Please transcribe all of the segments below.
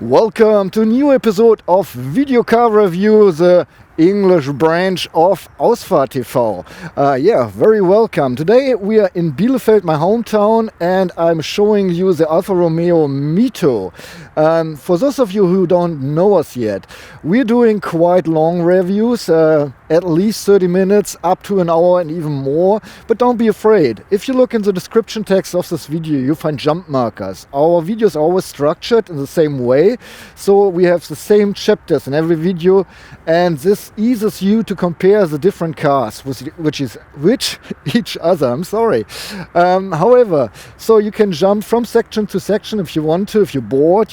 Welcome to a new episode of Video Car Review, the English branch of Ausfahrt TV. Very welcome. Today we are in Bielefeld, my hometown, and I'm showing you the Alfa Romeo MiTo. For those of you who don't know us yet, we're doing quite long reviews, at least 30 minutes, up to an hour and even more. But don't be afraid. If you look in the description text of this video, you find jump markers. Our videos are always structured in the same way, so we have the same chapters in every video, and this eases you to compare the different cars with each other. I'm sorry. However, so you can jump from section to section if you want to, if you're bored,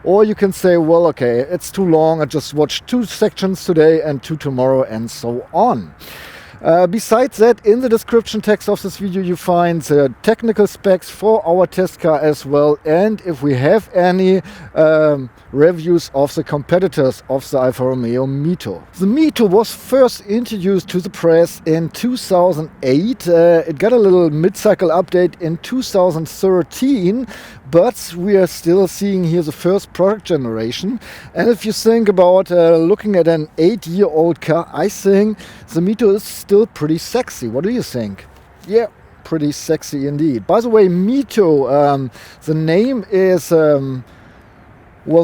or you can say, well, okay, it's too long. I just watched 2 sections today and 2 tomorrow, and so on. Besides that, in the description text of this video you find the technical specs for our test car as well, and if we have any reviews of the competitors of the Alfa Romeo MiTo. The MiTo was first introduced to the press in 2008. It got a little mid-cycle update in 2013, but we are still seeing here the first product generation. And if you think about looking at an 8-year-old car, I think the MiTo is still pretty sexy. What do you think? Yeah, pretty sexy indeed. By the way, MiTo, the name is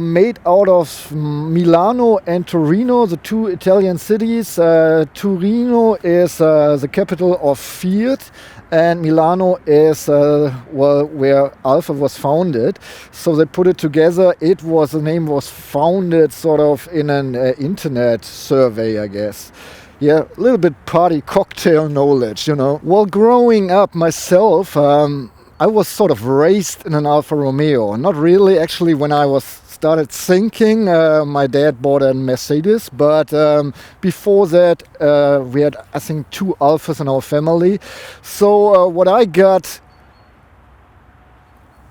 made out of Milano and Torino, the 2 Italian cities. Torino is the capital of Fiat, and Milano is where Alfa was founded. So they put it together. The name was founded sort of in an internet survey, I guess. Yeah, a little bit party cocktail knowledge, While growing up myself, I was sort of raised in an Alfa Romeo. Not really, actually, when I started thinking, my dad bought a Mercedes, but before that we had, I think, 2 Alfas in our family. So what I got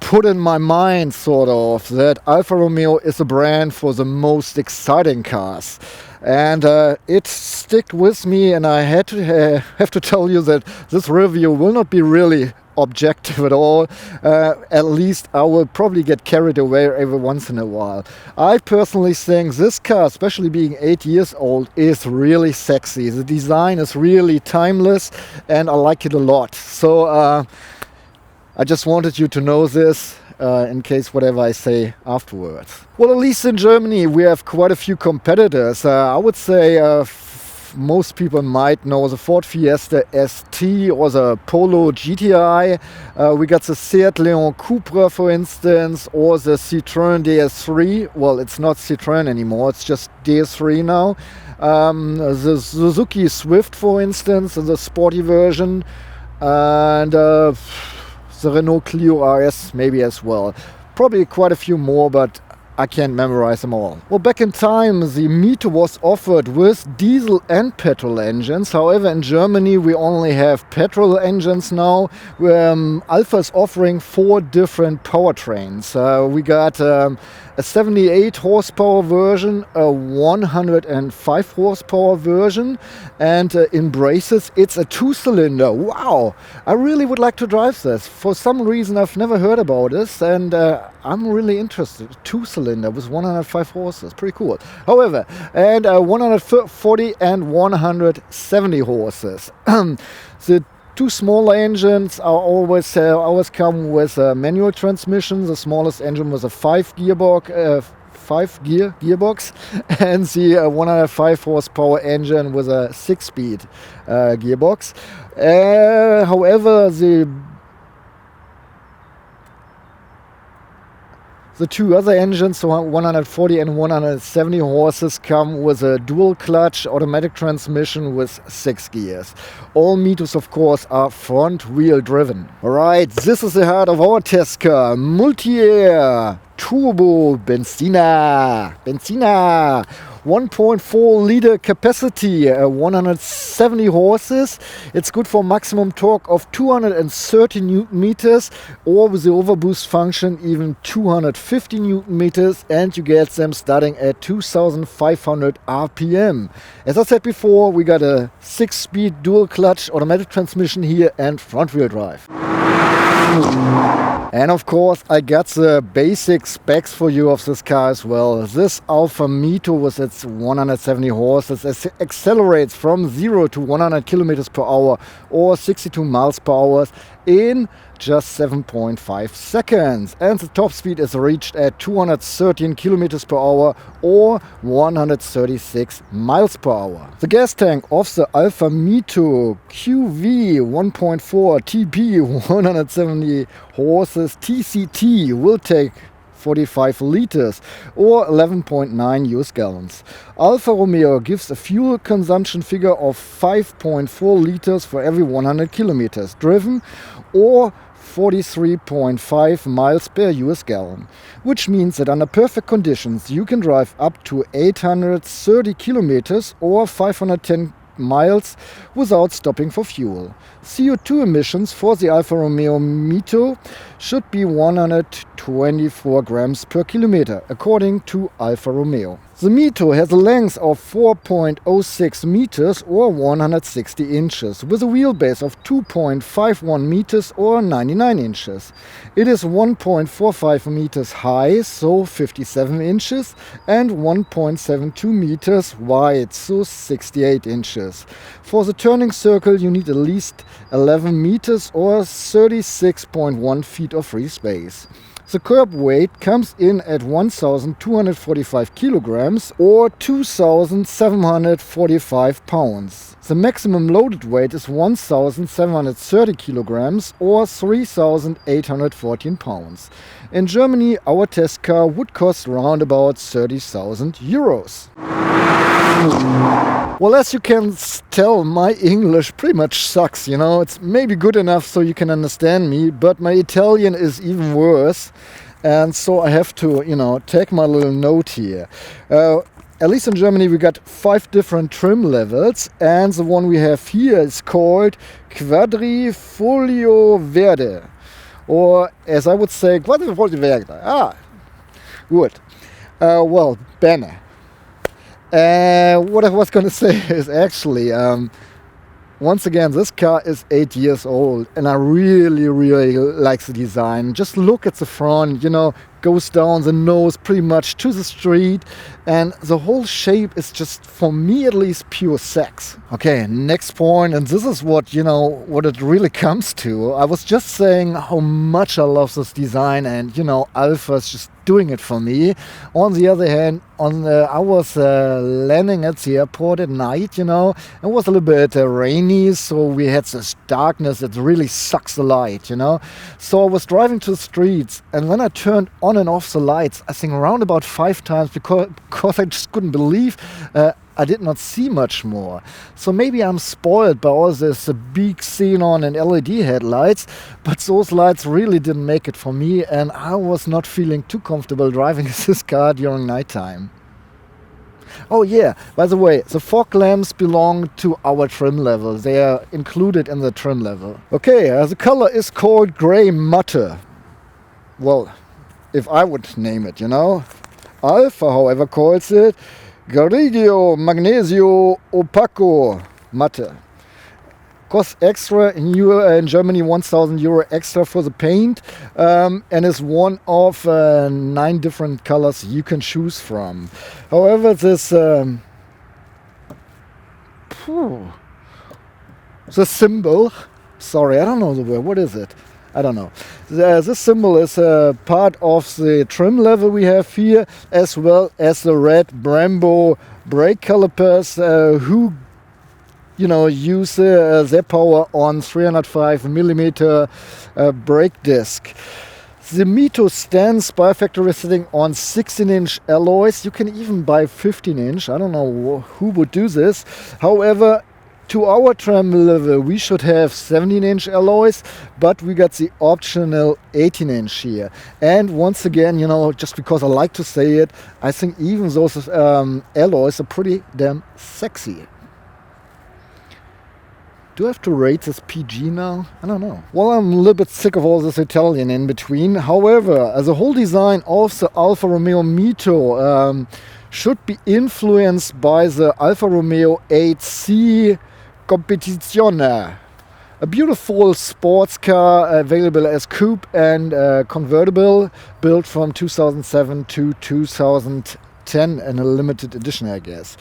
put in my mind, sort of, that Alfa Romeo is a brand for the most exciting cars. And it stuck with me, and I have to tell you that this review will not be really objective at all. At least I will probably get carried away every once in a while. I personally think this car, especially being 8 years old, is really sexy. The design is really timeless, and I like it a lot. So I just wanted you to know this, in case whatever I say afterwards. Well, at least in Germany we have quite a few competitors. I would say most people might know the Ford Fiesta ST or the Polo GTI. We got the Seat Leon Cupra, for instance, or the Citroen DS3. Well, it's not Citroen anymore, it's just DS3 now. The Suzuki Swift, for instance, the sporty version, and the Renault Clio R.S. maybe as well. Probably quite a few more, but I can't memorize them all. Well, back in time, the MiTo was offered with diesel and petrol engines. However, in Germany, we only have petrol engines now. Alfa is offering 4 different powertrains. We got a 78 horsepower version, a 105 horsepower version, and in braces, it's a 2-cylinder. Wow! I really would like to drive this. For some reason, I've never heard about this, and I'm really interested. 2-cylinder with 105 horses, pretty cool. However, and 140 and 170 horses. The 2 smaller engines are always come with a manual transmission. The smallest engine was a 5-gear gearbox, and the 105 horsepower engine with a 6-speed gearbox. However, the 2 other engines, so 140 and 170 horses, come with a dual clutch automatic transmission with 6 gears. All MiTos, of course, are front wheel driven. Alright, this is the heart of our test car. Multi-air Turbo Benziner. 1.4 liter capacity, 170 horses. It's good for maximum torque of 230 Newton meters, or with the overboost function even 250 Newton meters, and you get them starting at 2,500 RPM. As I said before, we got a 6-speed dual clutch automatic transmission here and front wheel drive. And of course I got the basic specs for you of this car as well. This Alfa MiTo with its 170 horses accelerates from 0 to 100 kilometers per hour or 62 miles per hour in just 7.5 seconds. And the top speed is reached at 213 kilometers per hour or 136 miles per hour. The gas tank of the Alfa MiTo QV 1.4 TP 170 horses TCT will take 45 liters or 11.9 US gallons. Alfa Romeo gives a fuel consumption figure of 5.4 liters for every 100 kilometers driven or 43.5 miles per US gallon, which means that under perfect conditions you can drive up to 830 kilometers or 510 miles without stopping for fuel. CO2 emissions for the Alfa Romeo MiTo should be 124 grams per kilometer, according to Alfa Romeo. The MiTo has a length of 4.06 meters or 160 inches, with a wheelbase of 2.51 meters or 99 inches. It is 1.45 meters high, so 57 inches, and 1.72 meters wide, so 68 inches. For the turning circle you need at least 11 meters or 36.1 feet of free space. The curb weight comes in at 1,245 kilograms or 2,745 pounds. The maximum loaded weight is 1,730 kilograms or 3,814 pounds. In Germany, our test car would cost around about 30,000 euros. Well, as you can tell, my English pretty much sucks, you know. It's maybe good enough so you can understand me, but my Italian is even worse. And so I have to, take my little note here. At least in Germany we got 5 different trim levels, and the one we have here is called Quadrifoglio Verde. Or, as I would say, Quadrifoglio Verde. Ah, good. Well, bene. What I was going to say is actually, once again, this car is 8 years old and I really, really like the design. Just look at the front, goes down the nose pretty much to the street, and the whole shape is just, for me at least, pure sex. Okay, next point, and this is what it really comes to. I was just saying how much I love this design, and Alfa's just doing it for me. On the other hand, I was landing at the airport at night, it was a little bit rainy, so we had this darkness that really sucks the light, So I was driving to the streets, and then I turned on and off the lights, I think around about 5 times, because I just couldn't believe I did not see much more. So maybe I'm spoiled by all this big xenon and LED headlights, but those lights really didn't make it for me, and I was not feeling too comfortable driving this car during nighttime. Oh yeah, by the way, the fog lamps belong to our trim level. They are included in the trim level. Okay, the color is called grey matte. Well, if I would name it, Alfa, however, calls it Grigio Magnesio Opaco Matte. Costs extra in Germany, 1,000 euro extra for the paint, and is one of 9 different colors you can choose from. However, this the symbol, sorry, I don't know the word, what is it? I don't know. This symbol is part of the trim level we have here, as well as the red Brembo brake calipers, who use their power on 305 millimeter brake disc. The MiTo stands by factory sitting on 16-inch alloys. You can even buy 15-inch. I don't know who would do this. However, to our trim level we should have 17-inch alloys, but we got the optional 18-inch here. And once again, just because I like to say it, I think even those alloys are pretty damn sexy. Do I have to rate this PG now? I don't know. Well, I'm a little bit sick of all this Italian in between. However, as a whole design of the Alfa Romeo MiTo should be influenced by the Alfa Romeo 8C Competizione. A beautiful sports car available as coupe and convertible, built from 2007 to 2010 and a limited edition, I guess.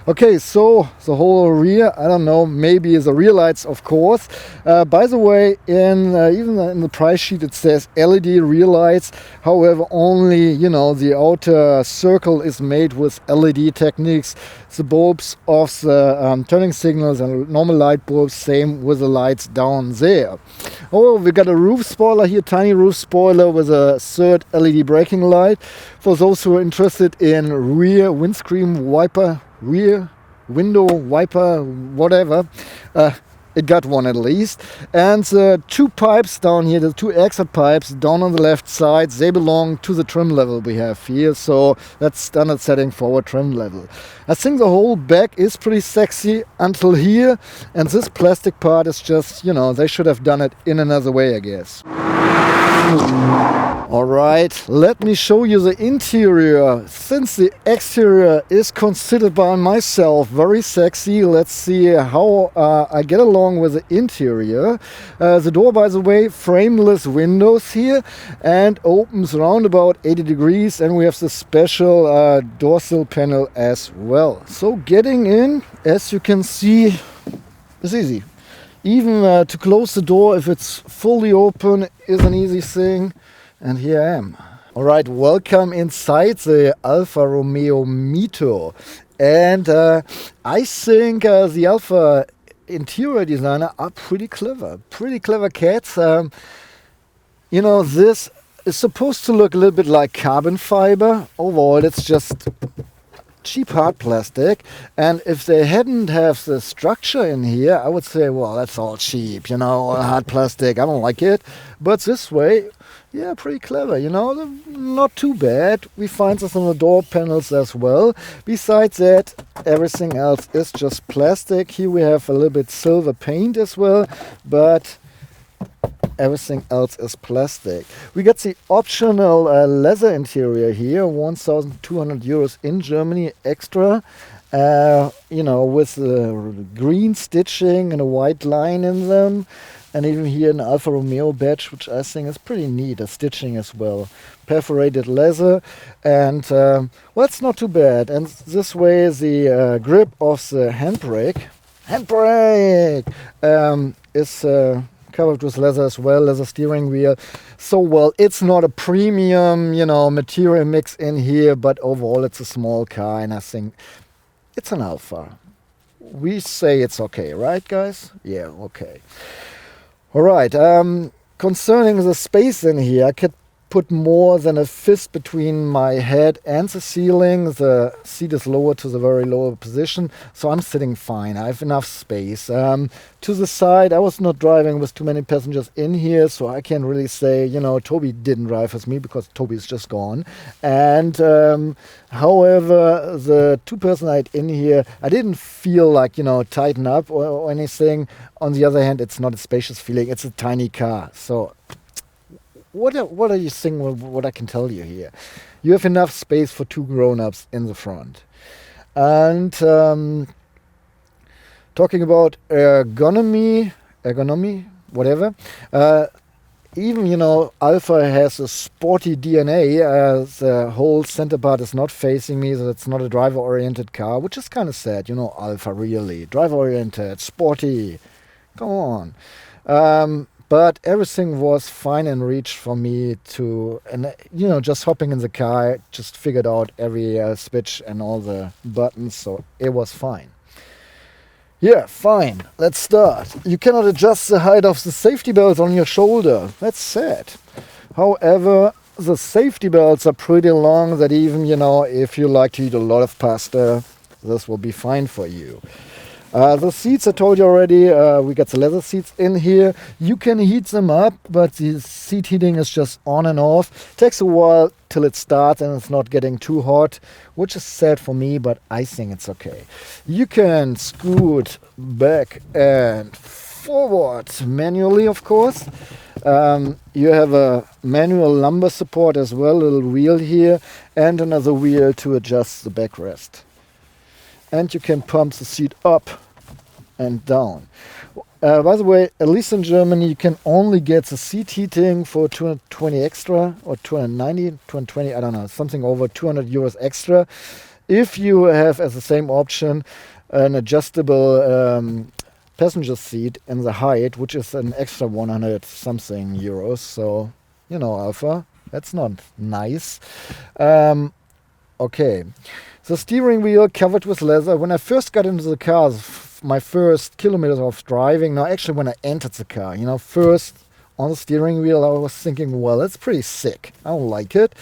Okay, so the whole rear, I don't know, maybe the rear lights, of course. By the way, even in the price sheet it says LED rear lights. However, only, the outer circle is made with LED techniques. The bulbs of the turning signals and normal light bulbs, same with the lights down there. Oh, we got a roof spoiler here, tiny roof spoiler with a third LED braking light. For those who are interested in rear windscreen wiper, rear window wiper, whatever, it got one at least. And the two pipes down here, the two exit pipes down on the left side, they belong to the trim level we have here. So that's standard setting for our trim level. I think the whole back is pretty sexy until here. And this plastic part is just, they should have done it in another way, I guess. Alright, let me show you the interior. Since the exterior is considered by myself very sexy, let's see how I get along with the interior. The door, by the way, frameless windows here and opens around about 80 degrees, and we have the special door sill panel as well. So getting in, as you can see, is easy. Even to close the door if it's fully open is an easy thing. And here I am. Alright, welcome inside the Alfa Romeo MiTo. And I think the Alfa interior designer are pretty clever. Pretty clever cats. This is supposed to look a little bit like carbon fiber. Overall, it's just cheap hard plastic, and if they hadn't have the structure in here, I would say, well, that's all cheap, hard plastic, I don't like it. But this way, yeah, pretty clever, not too bad. We find this on the door panels as well. Besides that, everything else is just plastic. Here we have a little bit silver paint as well, but everything else is plastic. We got the optional leather interior here, 1,200 euros in Germany extra, with green stitching and a white line in them. And even here an Alfa Romeo badge, which I think is pretty neat, a stitching as well. Perforated leather, and it's not too bad. And this way the grip of the handbrake is covered with leather as well, leather steering wheel. So, well, it's not a premium, material mix in here, but overall it's a small car, and I think it's an Alfa. We say it's okay, right, guys? Yeah, okay. Alright, concerning the space in here, I could put more than a fist between my head and the ceiling. The seat is lower to the very lower position, so I'm sitting fine. I have enough space. To the side, I was not driving with too many passengers in here, so I can't really say, Toby didn't drive with me because Toby is just gone. And however, the two-person I had in here, I didn't feel like, tighten up or anything. On the other hand, it's not a spacious feeling. It's a tiny car, so What are you saying? What I can tell you here? You have enough space for two grown-ups in the front. And talking about ergonomy, whatever. Even, Alfa has a sporty DNA. The whole center part is not facing me, so it's not a driver-oriented car, which is kind of sad. Alfa really. Driver-oriented, sporty. Come on. But everything was fine and reach for me just hopping in the car, just figured out every switch and all the buttons, so it was fine. Yeah, fine, let's start. You cannot adjust the height of the safety belts on your shoulder. That's sad. However, the safety belts are pretty long that even, if you like to eat a lot of pasta, this will be fine for you. The seats, I told you already, we got the leather seats in here. You can heat them up, but the seat heating is just on and off. Takes a while till it starts and it's not getting too hot, which is sad for me, but I think it's okay. You can scoot back and forward manually, of course. You have a manual lumbar support as well, a little wheel here, and another wheel to adjust the backrest. And you can pump the seat up and down. By the way, at least in Germany, you can only get the seat heating for 220 extra or 290, 220, I don't know, something over 200 euros extra. If you have as the same option an adjustable passenger seat in the height, which is an extra 100 something euros. So, you know, Alfa, that's not nice. Okay. The steering wheel covered with leather. When I first got into the car, my first kilometers of driving, no, actually when I entered the car, you know, first on the steering wheel, I was thinking, well, that's pretty sick. I don't like it.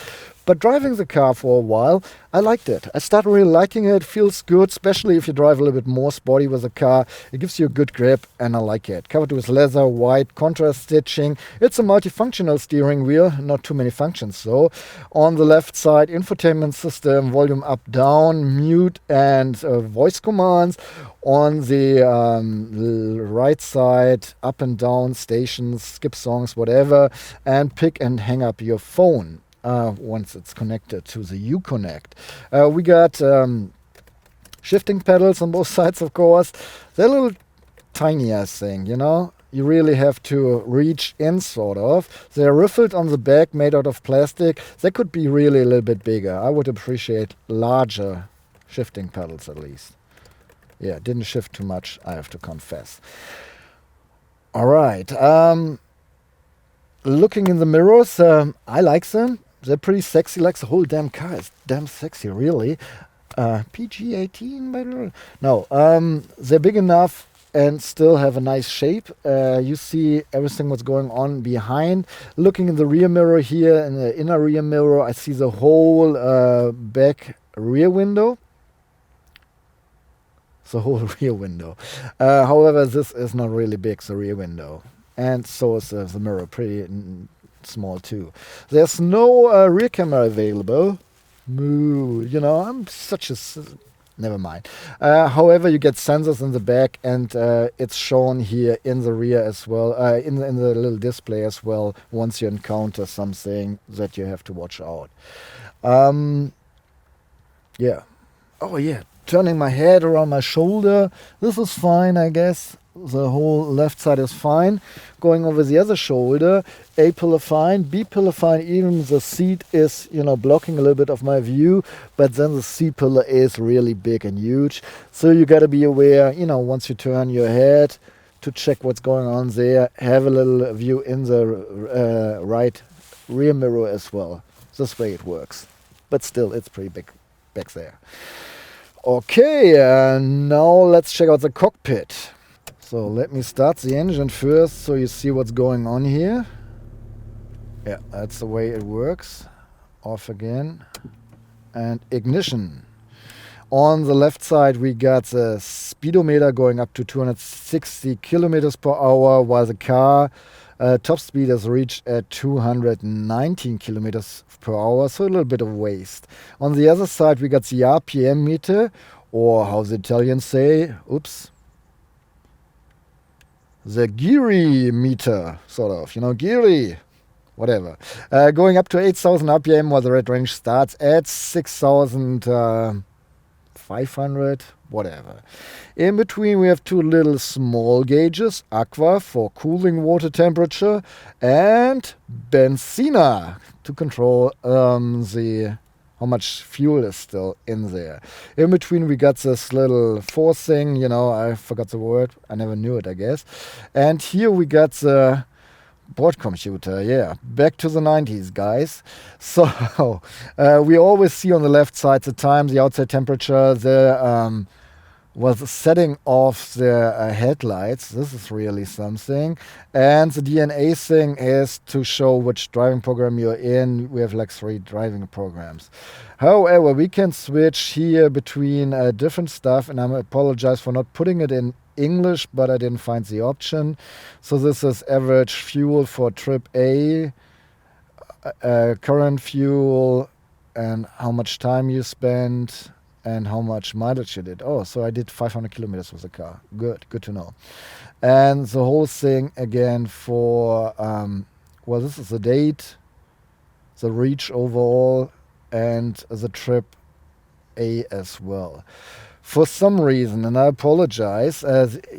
But driving the car for a while, I liked it. I started really liking it. It feels good, especially if you drive a little bit more sporty with the car. It gives you a good grip, and I like it. Covered with leather, white, contrast stitching. It's a multifunctional steering wheel, not too many functions though. On the left side, infotainment system, volume up, down, mute, and voice commands. On the right side, up and down, stations, skip songs, whatever, and pick and hang up your phone. Once it's connected to the Uconnect. We got shifting pedals on both sides, of course. They're a little tiny ass thing, you know. You really have to reach in, sort of. They're riffled on the back, made out of plastic. They could be really a little bit bigger. I would appreciate larger shifting pedals at least. Yeah, didn't shift too much, I have to confess. All right. Looking in the mirrors, I like them. They're pretty sexy, like the whole damn car is damn sexy, really. PG-18, by the way? No, they're big enough and still have a nice shape. You see everything what's going on behind. Looking in the rear mirror here, in the inner rear mirror, I see the whole back rear window. The whole rear window. However, this is not really big, the rear window. And so is the mirror, pretty small too. There's no rear camera available. Moo, you know, I'm such a... Never mind. However, you get sensors in the back, and it's shown here in the rear as well, in the little display as well, once you encounter something that you have to watch out. Yeah. Oh, yeah. Turning my head around my shoulder. This is fine, I guess. The whole left side is fine. Going over the other shoulder, A pillar fine, B pillar fine. Even the seat is, you know, blocking a little bit of my view, but then the C pillar is really big and huge. So you got to be aware, you know, once you turn your head to check what's going on there, have a little view in the right rear mirror as well. This way it works. But still, it's pretty big back there. Okay, now let's check out the cockpit. So let me start the engine first so you see what's going on here. Yeah, that's the way it works. Off again. And ignition. On the left side we got the speedometer going up to 260 kilometers per hour, while the car top speed is reached at 219 kilometers per hour, so a little bit of waste. On the other side we got the RPM meter, or how the Italians say, the Geary meter, sort of, you know, Geary, whatever. Going up to 8,000 RPM, while the red range starts at 6,500, whatever. In between we have two little small gauges, Aqua for cooling water temperature, and Benzina to control how much fuel is still in there. In between we got this little force thing, you know, I forgot the word, I never knew it, I guess. And here we got the board computer, yeah, back to the 90s, guys. So we always see on the left side the time, the outside temperature, the setting of the headlights. This is really something. And the DNA thing is to show which driving program you're in. We have like 3 driving programs. However, we can switch here between different stuff, and I apologize for not putting it in English, but I didn't find the option. So this is average fuel for trip A, current fuel, and how much time you spend, and how much mileage you did. Oh, so I did 500 kilometers with the car. Good to know. And the whole thing again for, well, this is the date, the reach overall, and the trip A as well. For some reason, and I apologize,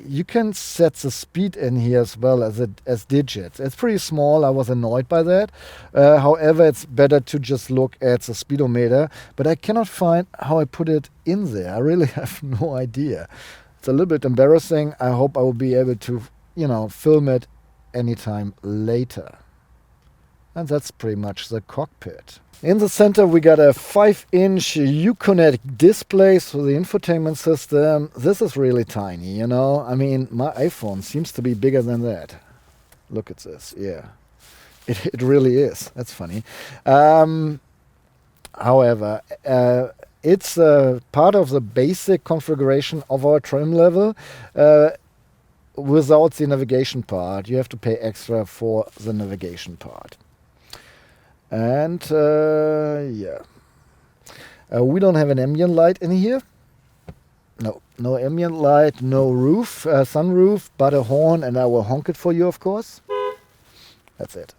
you can set the speed in here as well as digits. It's pretty small. I was annoyed by that. However, it's better to just look at the speedometer, but I cannot find how I put it in there. I really have no idea. It's a little bit embarrassing. I hope I will be able to, film it anytime later. And that's pretty much the cockpit. In the center we got a 5-inch Uconnect display for the infotainment system. This is really tiny, I mean, my iPhone seems to be bigger than that. Look at this, yeah. It really is. That's funny. However, it's part of the basic configuration of our trim level. Without the navigation part, you have to pay extra for the navigation part. And we don't have an ambient light in here. No ambient light, no roof, sunroof, but a horn, and I will honk it for you, of course. That's it.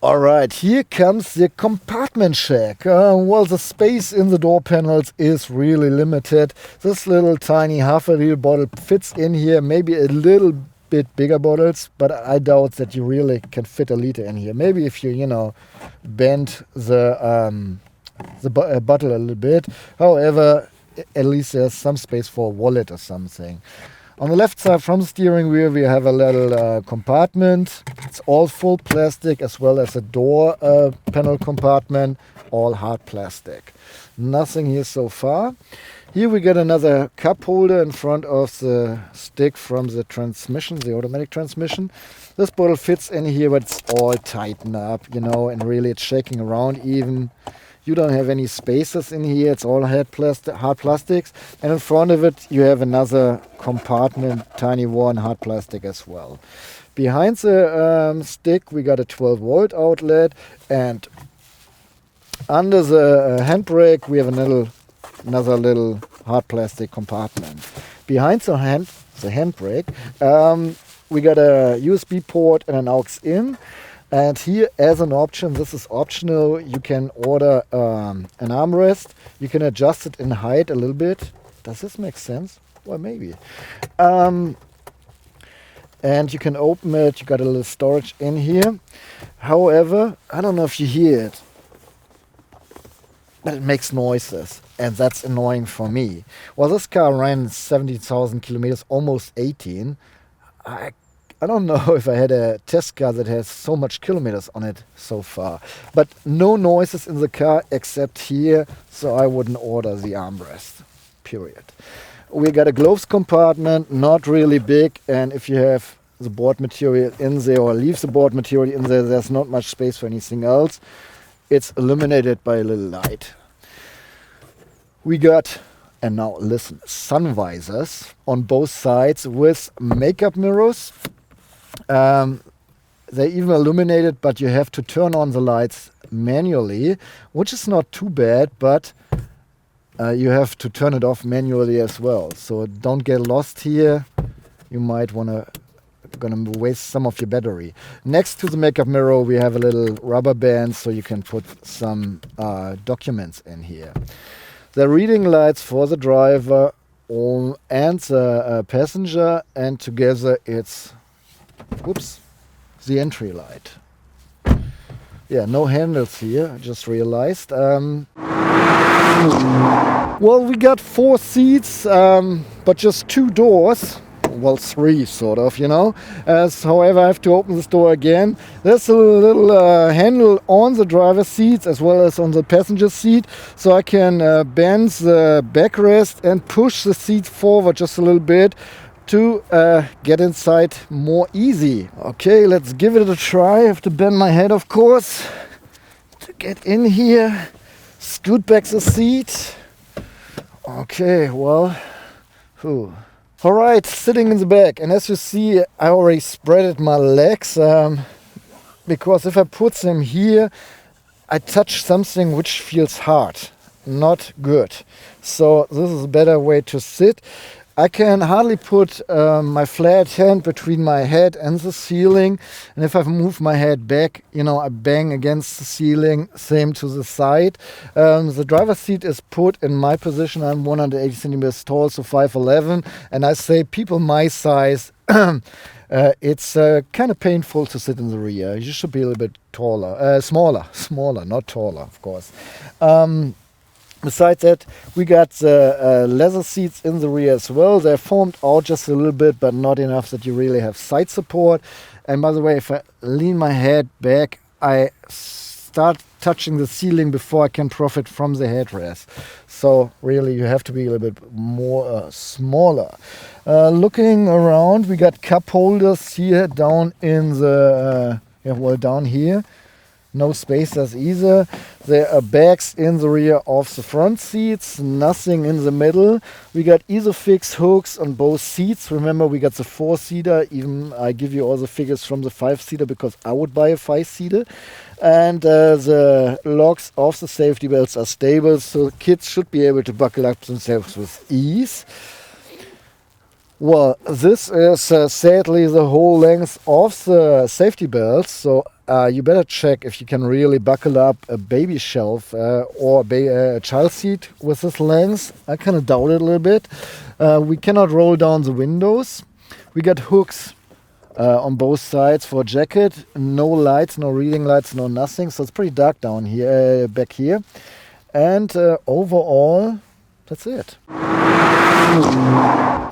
All right, here comes the compartment check. Well, the space in the door panels is really limited. This little tiny half-a-liter bottle fits in here, maybe a little bit bigger bottles, but I doubt that you really can fit a liter in here. Maybe if you, bend the bottle a little bit. However, at least there's some space for a wallet or something. On the left side from the steering wheel we have a little compartment. It's all full plastic, as well as a door panel compartment, all hard plastic. Nothing here so far. Here we get another cup holder in front of the stick from the transmission, the automatic transmission. This bottle fits in here, but it's all tightened up, and really it's shaking around even. You don't have any spaces in here. It's all hard plastics. And in front of it, you have another compartment, tiny one, hard plastic as well. Behind the stick, we got a 12-volt outlet. And under the handbrake, we have another little hard plastic compartment. Behind the handbrake, we got a USB port and an aux in. And here, as an option, this is optional, you can order an armrest. You can adjust it in height a little bit. Does this make sense? Well, maybe. And you can open it. You got a little storage in here. However, I don't know if you hear it, but it makes noises, and that's annoying for me. Well, this car ran 70,000 kilometers, almost 18. I don't know if I had a test car that has so much kilometers on it so far. But no noises in the car except here, so I wouldn't order the armrest, period. We got a gloves compartment, not really big, and if you have the board material in there or leave the board material in there, there's not much space for anything else. It's illuminated by a little light. We got, and now listen, sun visors on both sides with makeup mirrors. They even illuminated, but you have to turn on the lights manually, which is not too bad, but you have to turn it off manually as well. So don't get lost here. You might gonna waste some of your battery. Next to the makeup mirror, we have a little rubber band, so you can put some documents in here. The reading lights for the driver and the passenger, and together it's the entry light. Yeah, no handles here, I just realized. Well, we got 4 seats, but just 2 doors. Well, 3 sort of, however, I have to open this door again. There's a little handle on the driver's seat as well as on the passenger seat, so I can bend the backrest and push the seat forward just a little bit to get inside more easy. Okay, let's give it a try. I have to bend my head, of course, to get in here. Scoot back the seat. Okay, well, all right, sitting in the back. And as you see, I already spreaded my legs because if I put them here, I touch something which feels hard, not good. So this is a better way to sit. I can hardly put my flat hand between my head and the ceiling, and if I move my head back, you know, I bang against the ceiling. Same to the side. The driver's seat is put in my position. I'm 180 centimeters tall, so 5'11", and I say people my size, it's kind of painful to sit in the rear. You should be a little bit taller, smaller, not taller, of course. Besides that, we got the leather seats in the rear as well. They're formed out just a little bit, but not enough that you really have side support. And by the way, if I lean my head back, I start touching the ceiling before I can profit from the headrest. So really, you have to be a little bit more smaller. Looking around, we got cup holders here down in the, down here. No spacers either. There are bags in the rear of the front seats, nothing in the middle. We got Isofix hooks on both seats. Remember, we got the 4-seater. Even I give you all the figures from the 5-seater because I would buy a 5-seater. And the locks of the safety belts are stable, so kids should be able to buckle up themselves with ease. Well, this is sadly the whole length of the safety belts, so you better check if you can really buckle up a baby shelf or a child seat with this length. I kind of doubt it a little bit. We cannot roll down the windows. We got hooks on both sides for a jacket. No lights, no reading lights, no nothing. So it's pretty dark down here, back here. And overall, that's it.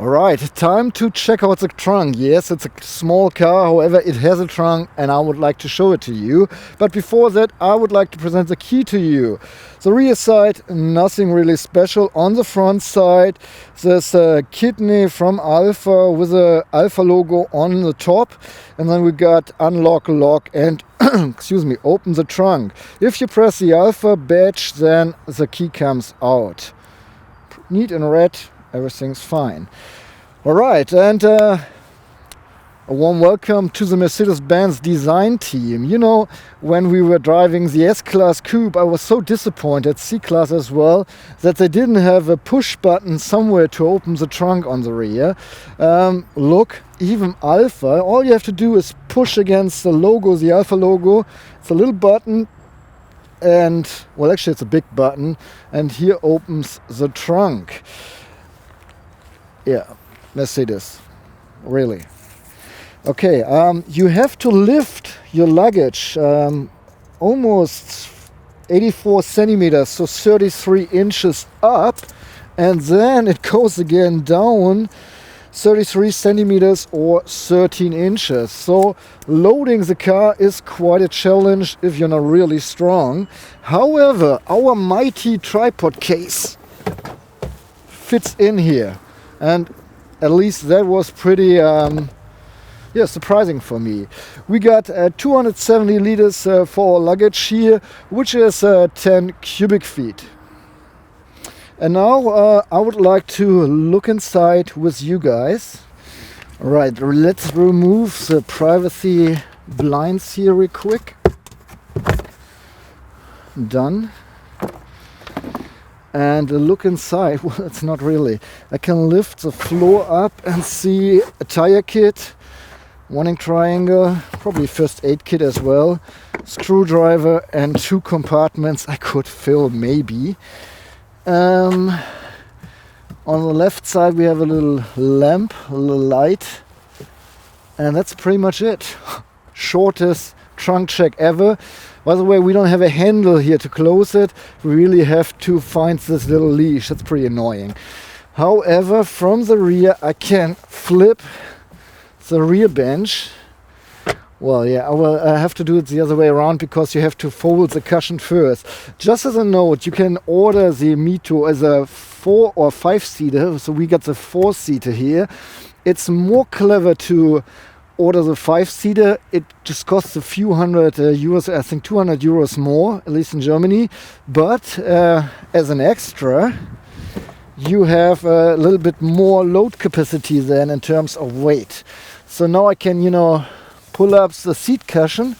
Alright, time to check out the trunk. Yes, it's a small car, however it has a trunk and I would like to show it to you. But before that, I would like to present the key to you. The rear side, nothing really special. On the front side, there's a kidney from Alfa with a Alfa logo on the top. And then we got unlock, lock and excuse me, open the trunk. If you press the Alfa badge, then the key comes out. Neat in red. Everything's fine. All right, and a warm welcome to the Mercedes-Benz design team. You know, when we were driving the S-Class Coupe, I was so disappointed, C-Class as well, that they didn't have a push button somewhere to open the trunk on the rear. Look, even Alfa, all you have to do is push against the logo, the Alfa logo. It's a little button. And, well, actually it's a big button. And here opens the trunk. Yeah, Mercedes, really. Okay, you have to lift your luggage almost 84 centimeters, so 33 inches up, and then it goes again down 33 centimeters or 13 inches. So loading the car is quite a challenge if you're not really strong. However, our mighty tripod case fits in here. And at least that was pretty surprising for me. We got 270 liters for our luggage here, which is 10 cubic feet. And now I would like to look inside with you guys. All right, let's remove the privacy blinds here real quick. Done. And look inside. Well, it's not really. I can lift the floor up and see a tire kit, warning triangle, probably first aid kit as well, screwdriver and 2 compartments I could fill maybe. On the left side we have a little lamp, a little light, and that's pretty much it. Shortest trunk check ever. By the way, we don't have a handle here to close it. We really have to find this little leash. That's pretty annoying. However, from the rear, I can flip the rear bench. Well, yeah, I have to do it the other way around because you have to fold the cushion first. Just as a note, you can order the MiTo as a 4 or 5-seater. So we got the 4-seater here. It's more clever to order the 5-seater. It just costs a few hundred euros, I think 200 euros more, at least in Germany. But as an extra, you have a little bit more load capacity then in terms of weight. So now I can, you know, pull up the seat cushion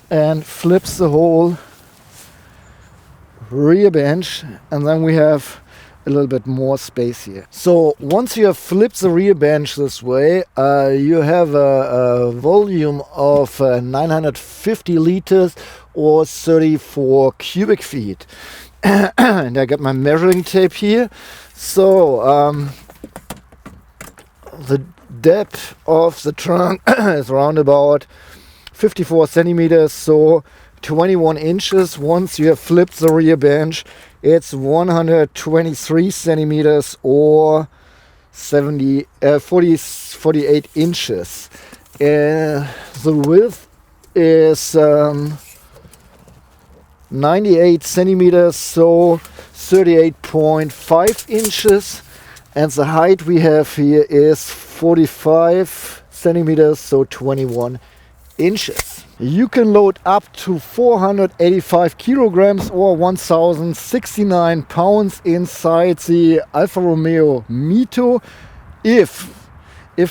and flips the whole rear bench, and then we have a little bit more space here. So once you have flipped the rear bench this way, you have a volume of 950 liters or 34 cubic feet. And I got my measuring tape here. So the depth of the trunk is around about 54 centimeters, so 21 inches. Once you have flipped the rear bench, it's 123 centimeters or 48 inches. The width is 98 centimeters, so 38.5 inches. And the height we have here is 45 centimeters, so 21 inches. You can load up to 485 kilograms or 1,069 pounds inside the Alfa Romeo MiTo if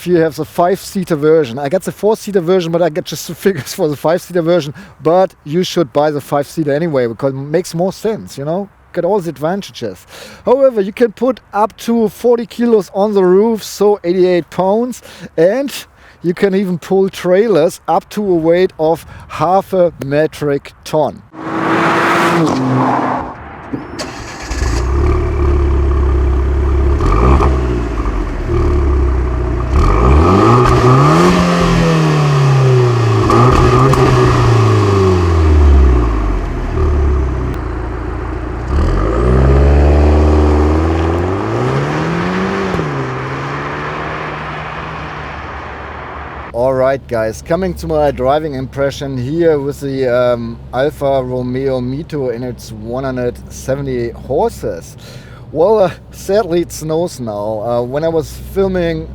you have the 5-seater version. I got the 4-seater version, but I got just the figures for the 5-seater version. But you should buy the 5-seater anyway, because it makes more sense, you know? Get all the advantages. However, you can put up to 40 kilos on the roof, so 88 pounds. And you can even pull trailers up to a weight of half a metric ton. Alright guys, coming to my driving impression here with the Alfa Romeo MiTo and its 170 horses. Well, sadly it snows now. When I was filming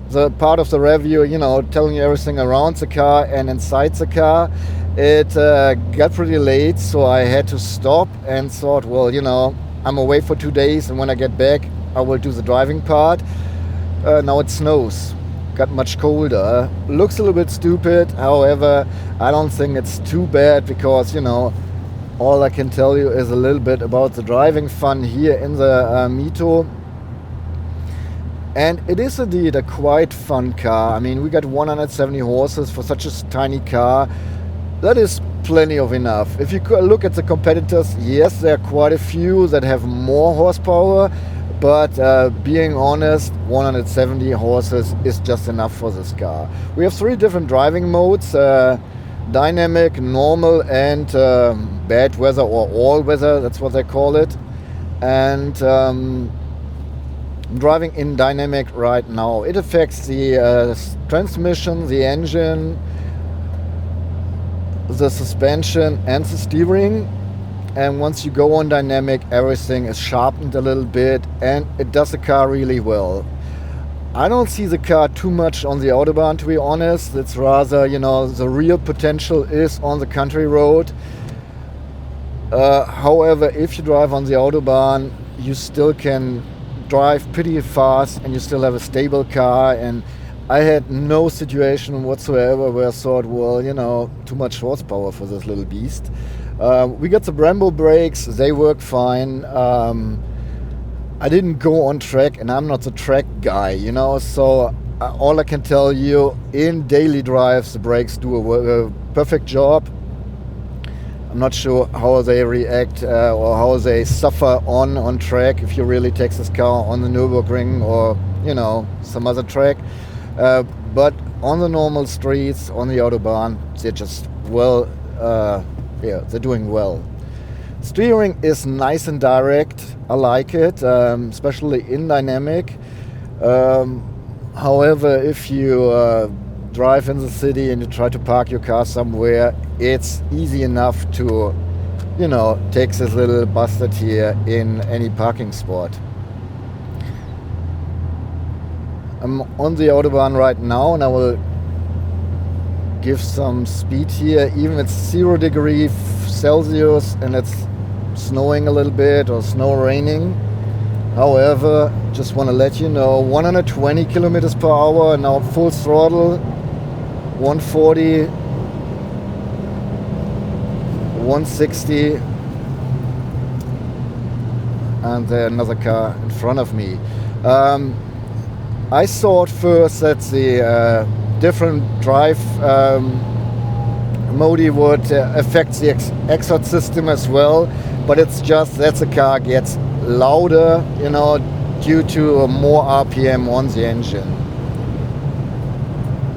the part of the review, you know, telling you everything around the car and inside the car, it got pretty late, so I had to stop and thought, well, you know, I'm away for 2 days, and when I get back I will do the driving part. Now it snows. Got much colder. Looks a little bit stupid, however I don't think it's too bad, because, you know, all I can tell you is a little bit about the driving fun here in the MiTo. And it is indeed a quite fun car. I mean, we got 170 horses for such a tiny car. That is plenty of enough. If you look at the competitors, yes, there are quite a few that have more horsepower, but being honest, 170 horses is just enough for this car. We have 3 different driving modes: dynamic, normal, and bad weather or all weather, that's what they call it. And I'm driving in dynamic right now. It affects the transmission, the engine, the suspension and the steering. And once you go on dynamic, everything is sharpened a little bit, and it does the car really well. I don't see the car too much on the Autobahn, to be honest. It's rather, you know, the real potential is on the country road. However, if you drive on the Autobahn, you still can drive pretty fast and you still have a stable car. And I had no situation whatsoever where I thought, well, you know, too much horsepower for this little beast. We got the Brembo brakes, they work fine. I didn't go on track, and I'm not the track guy, you know, so all I can tell you, in daily drives the brakes do a perfect job. I'm not sure how they react or how they suffer on track, if you really take this car on the Nürburgring or, you know, some other track. But on the normal streets, on the Autobahn, they're just well, yeah, they're doing well. Steering is nice and direct. I like it, especially in dynamic. However, if you drive in the city and you try to park your car somewhere, it's easy enough to, you know, take this little bastard here in any parking spot. I'm on the Autobahn right now, and I will give some speed here. Even it's 0 degrees Celsius and it's snowing a little bit or snow raining. However, just want to let you know, 120 kilometers per hour, now full throttle, 140, 160. and then another car in front of me. I thought first that the different drive mode would affect the exhaust system as well, but it's just that the car gets louder, you know, due to more RPM on the engine.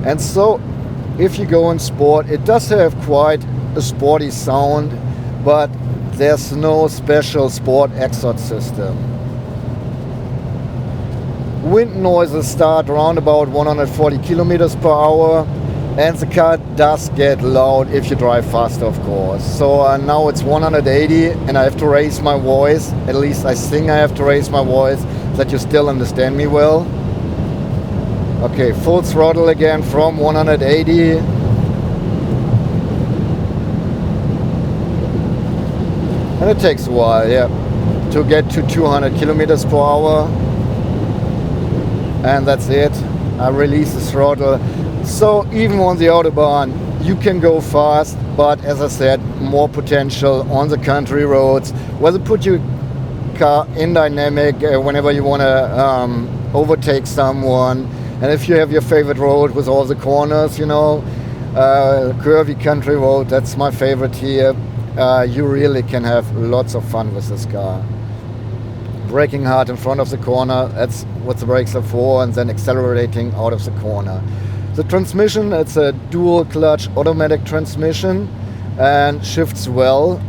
And so if you go in sport, it does have quite a sporty sound, but there's no special sport exhaust system. Wind noises start around about 140 kilometers per hour, and the car does get loud if you drive faster, of course. So now it's 180 and I have to raise my voice. At least I think I have to raise my voice so that you still understand me well. Okay, full throttle again from 180. And it takes a while, yeah, to get to 200 kilometers per hour. And that's it. I release the throttle. So even on the Autobahn, you can go fast, but as I said, more potential on the country roads, where they put your car in dynamic whenever you want to overtake someone. And if you have your favorite road with all the corners, you know, curvy country road, that's my favorite here. You really can have lots of fun with this car. Braking hard in front of the corner, that's what the brakes are for, and then accelerating out of the corner. The transmission, it's a dual clutch automatic transmission and shifts well,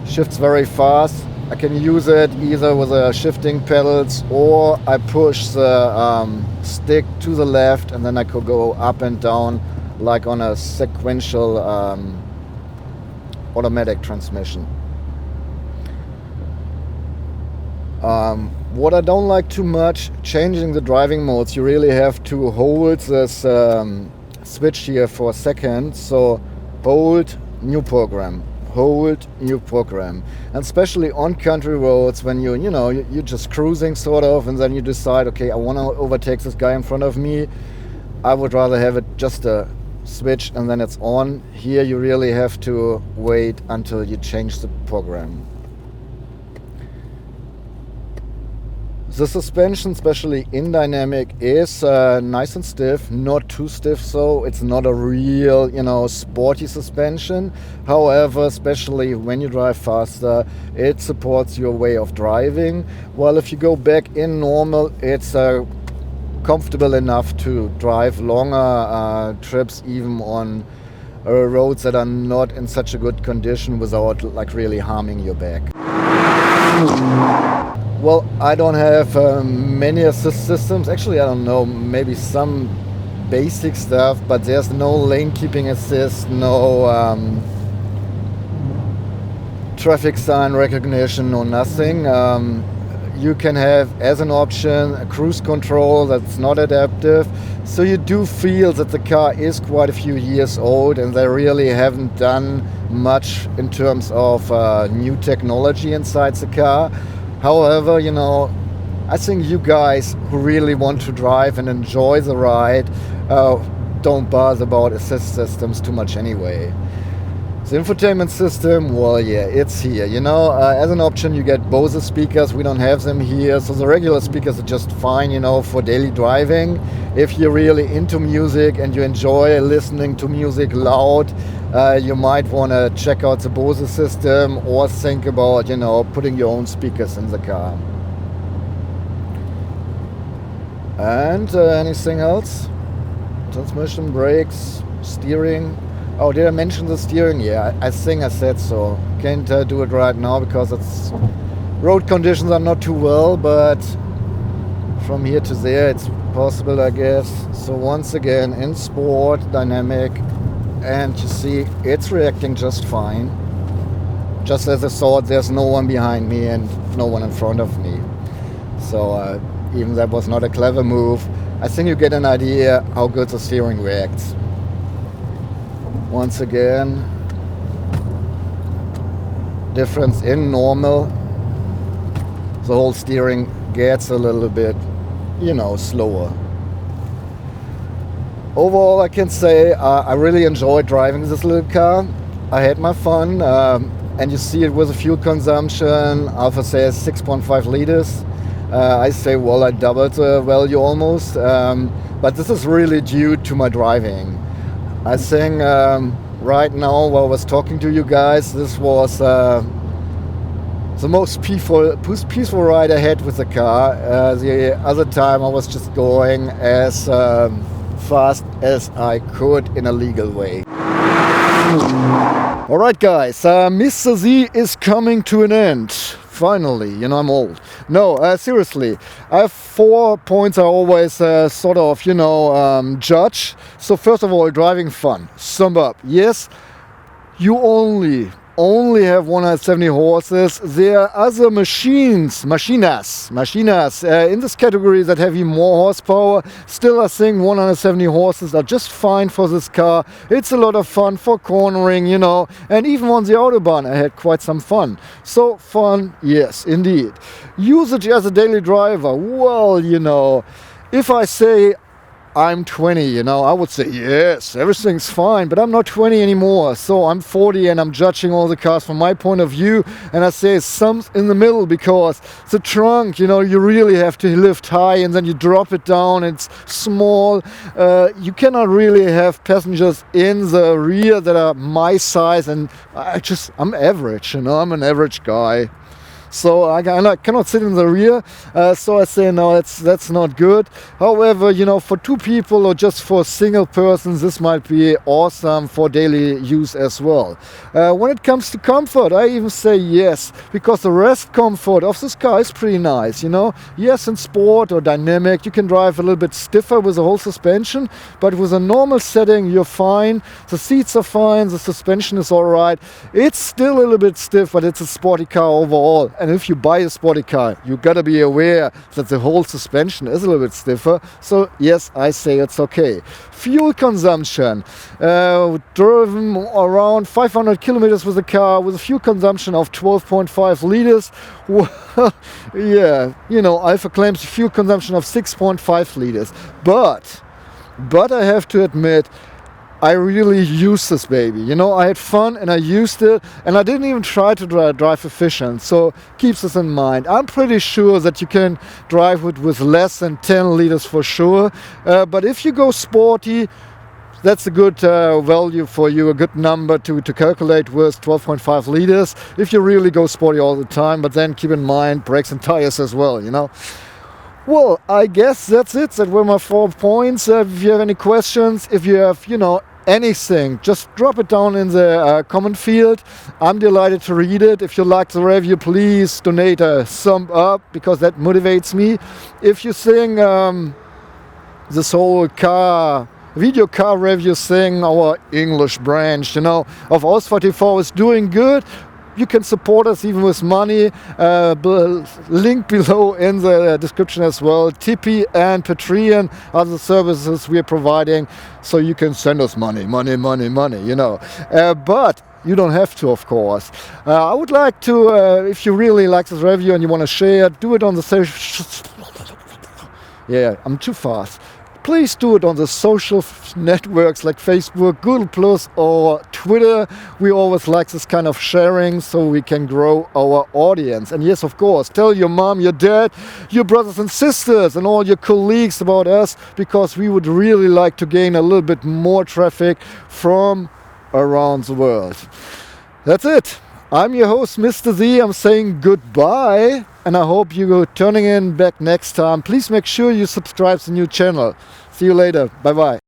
shifts very fast. I can use it either with the shifting pedals, or I push the stick to the left and then I could go up and down like on a sequential automatic transmission. What I don't like too much, changing the driving modes, you really have to hold this switch here for a second. So hold, new program, hold, new program. And especially on country roads, when you're just cruising sort of, and then you decide, okay, I want to overtake this guy in front of me. I would rather have it just a switch and then it's on. Here you really have to wait until you change the program. The suspension, especially in dynamic, is nice and stiff, not too stiff, so it's not a real, sporty suspension. However, especially when you drive faster, it supports your way of driving. While if you go back in normal, it's comfortable enough to drive longer trips, even on roads that are not in such a good condition, without like really harming your back. Well, I don't have many assist systems. Actually, I don't know, maybe some basic stuff, but there's no lane keeping assist, no traffic sign recognition, no nothing. You can have as an option a cruise control that's not adaptive. So you do feel that the car is quite a few years old and they really haven't done much in terms of new technology inside the car. However, I think you guys who really want to drive and enjoy the ride don't bother about assist systems too much anyway. The infotainment system, well, yeah, it's here. As an option, you get Bose speakers. We don't have them here, so the regular speakers are just fine, for daily driving. If you're really into music and you enjoy listening to music loud, you might want to check out the Bose system, or think about, putting your own speakers in the car. And anything else? Transmission, brakes, steering. Oh, did I mention the steering? Yeah, I think I said so. Can't do it right now because road conditions are not too well, but from here to there it's possible, I guess. So once again, in sport, dynamic, and you see it's reacting just fine. Just as I thought, there's no one behind me and no one in front of me. So even that was not a clever move. I think you get an idea how good the steering reacts. Once again, difference in normal. The whole steering gets a little bit, slower. Overall, I can say I really enjoyed driving this little car. I had my fun. and you see it with the fuel consumption. Alfa says 6.5 liters. I say, well, I doubled the value almost, but this is really due to my driving. I think right now, while I was talking to you guys, this was the most peaceful ride I had with the car. The other time I was just going as fast as I could in a legal way. Alright guys, Mr. Z is coming to an end. Finally, you know, I'm old. No, seriously, I have 4 points I always sort of, you know, judge. So first of all, driving fun. Sum up. Yes, you only have 170 horses. There are other machinas in this category that have even more horsepower. Still, I think 170 horses are just fine for this car. It's a lot of fun for cornering, you know, and even on the Autobahn I had quite some fun. So fun, yes, indeed. Usage as a daily driver, well, you know, if I say I'm 20, you know, I would say, yes, everything's fine, but I'm not 20 anymore. So I'm 40 and I'm judging all the cars from my point of view. And I say some in the middle, because the trunk, you know, you really have to lift high and then you drop it down. It's small. You cannot really have passengers in the rear that are my size. And I'm average, you know, I'm an average guy. So I cannot sit in the rear, so I say no, that's not good. However, you know, for 2 people or just for single persons, this might be awesome for daily use as well. When it comes to comfort, I even say yes, because the rest comfort of this car is pretty nice, you know. Yes, in sport or dynamic, you can drive a little bit stiffer with the whole suspension, but with a normal setting, you're fine. The seats are fine, the suspension is all right. It's still a little bit stiff, but it's a sporty car overall. And if you buy a sporty car, you gotta be aware that the whole suspension is a little bit stiffer. So yes, I say it's okay. Fuel consumption. Driven around 500 kilometers with the car with a fuel consumption of 12.5 liters. Well, yeah, you know, Alfa claims a fuel consumption of 6.5 liters. But I have to admit, I really used this baby. You know, I had fun and I used it, and I didn't even try to drive efficient. So keep this in mind. I'm pretty sure that you can drive it with less than 10 liters for sure. But if you go sporty, that's a good value for you, a good number to calculate with, 12.5 liters. If you really go sporty all the time, but then keep in mind brakes and tires as well, you know. Well, I guess that's it. That were my 4 points. If you have any questions, if you have, you know, anything, just drop it down in the comment field. I'm delighted to read it. If you like the review, please donate a thumb up, because that motivates me. If you think this whole video car review thing, our English branch, you know, of Aus44 is doing good, you can support us even with money. Link below in the description as well. Tipeee and Patreon are the services we are providing, so you can send us money, you know. But you don't have to, of course. I would like to, if you really like this review and you want to share, do it on the yeah, I'm too fast. Please do it on the social networks like Facebook, Google Plus or Twitter. We always like this kind of sharing so we can grow our audience. And yes, of course, tell your mom, your dad, your brothers and sisters and all your colleagues about us, because we would really like to gain a little bit more traffic from around the world. That's it. I'm your host, Mr. Z. I'm saying goodbye, and I hope you're turning in back next time. Please make sure you subscribe to the new channel. See you later. Bye-bye.